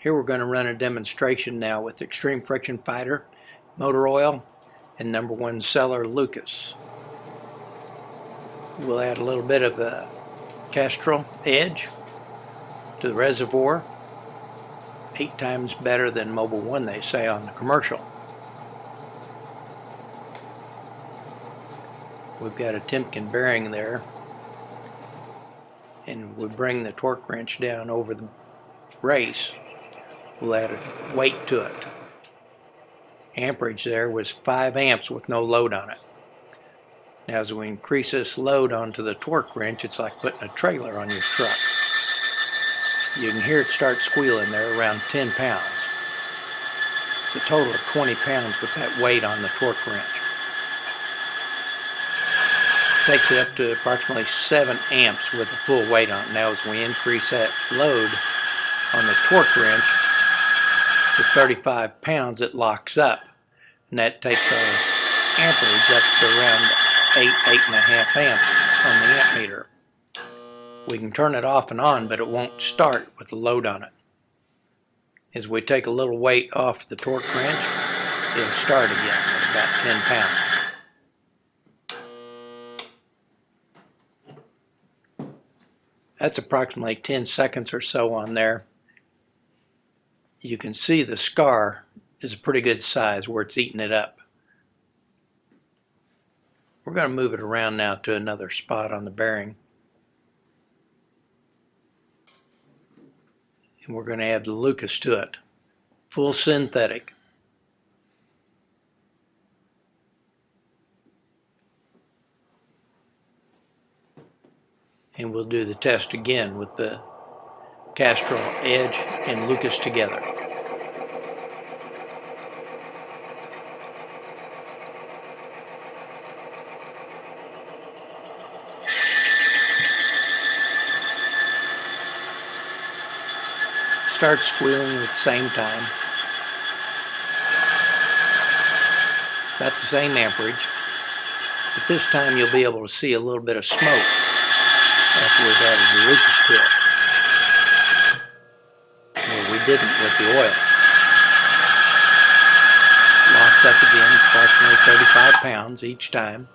Here we're going to run a demonstration now with Xtreme Friction Fighter, motor oil, and #1 seller Lucas. We'll add a little bit of a Castrol edge to the reservoir. 8 times better than Mobil 1, they say on the commercial. We've got a Timken bearing there, and we bring the torque wrench down over the race. We'll add a weight to it. Amperage there was 5 amps with no load on it. Now as we increase this load onto the torque wrench, it's like putting a trailer on your truck. You can hear it start squealing there, around 10 pounds. It's a total of 20 pounds with that weight on the torque wrench. Takes it up to approximately 7 amps with the full weight on it. Now as we increase that load on the torque wrench to 35 pounds, it locks up, and that takes our amperage up to around 8.5 amps on the amp meter. We can turn it off and on, but it won't start with the load on it. As we take a little weight off the torque wrench, it'll start again at about 10 pounds. That's approximately 10 seconds or so on there. You can see the scar is a pretty good size where it's eating it up. We're going to move it around now to another spot on the bearing. And we're going to add the Lucas to it. Full synthetic. And we'll do the test again with the Castrol edge and Lucas together. Start squealing at the same time. About the same amperage, but this time you'll be able to see a little bit of smoke after we've added the Lucas to it. Well, we didn't with the oil. Locks up again, approximately 35 pounds each time.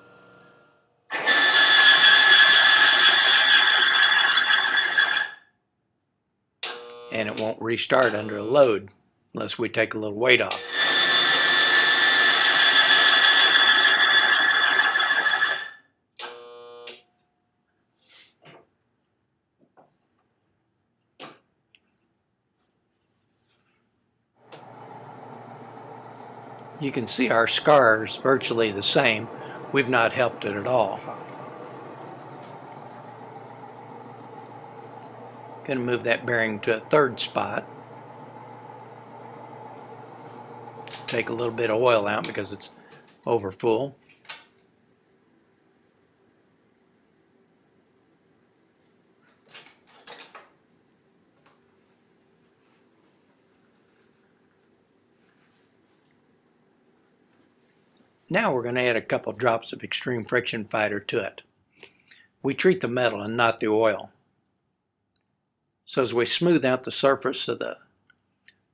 And it won't restart under a load unless we take a little weight off. You can see our scar is virtually the same. We've not helped it at all. Going to move that bearing to a third spot. Take a little bit of oil out because it's over full. Now we're going to add a couple drops of Xtreme Friction Fighter to it. We treat the metal and not the oil. So as we smooth out the surface of the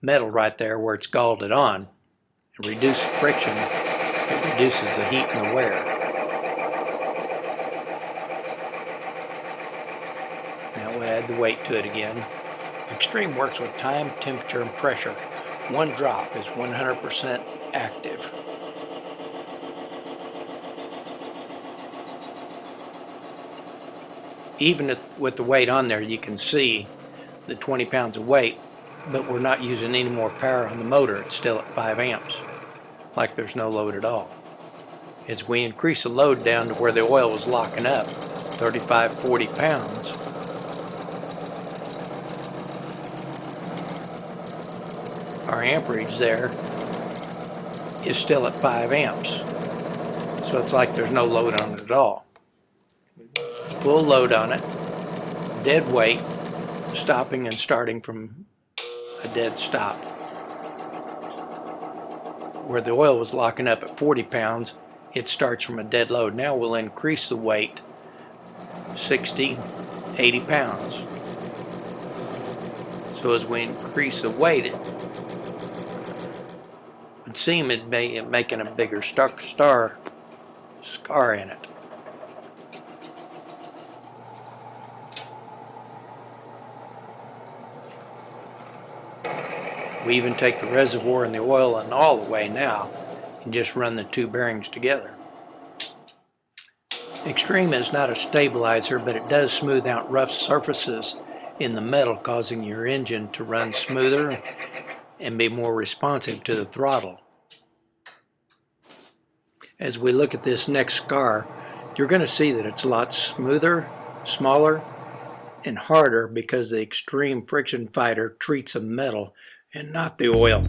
metal right there where it's galled on and reduce friction, it reduces the heat and the wear. Now we'll add the weight to it again. Xtreme works with time, temperature, and pressure. One drop is 100% active. Even with the weight on there, you can see the 20 pounds of weight, but we're not using any more power on the motor. It's still at 5 amps, like there's no load at all. As we increase the load down to where the oil was locking up, 35, 40 pounds, our amperage there is still at 5 amps. So it's like there's no load on it at all. Full load on it, dead weight, stopping and starting from a dead stop. Where the oil was locking up at 40 pounds, it starts from a dead load. Now we'll increase the weight 60, 80 pounds. So as we increase the weight, it would seem it may making a bigger scar in it. We even take the reservoir and the oil and all the way now and just run the two bearings together. Xtreme is not a stabilizer, but it does smooth out rough surfaces in the metal, causing your engine to run smoother and be more responsive to the throttle. As we look at this next scar, you're going to see that it's a lot smoother, smaller, and harder because the Xtreme friction fighter treats the metal and not the oil.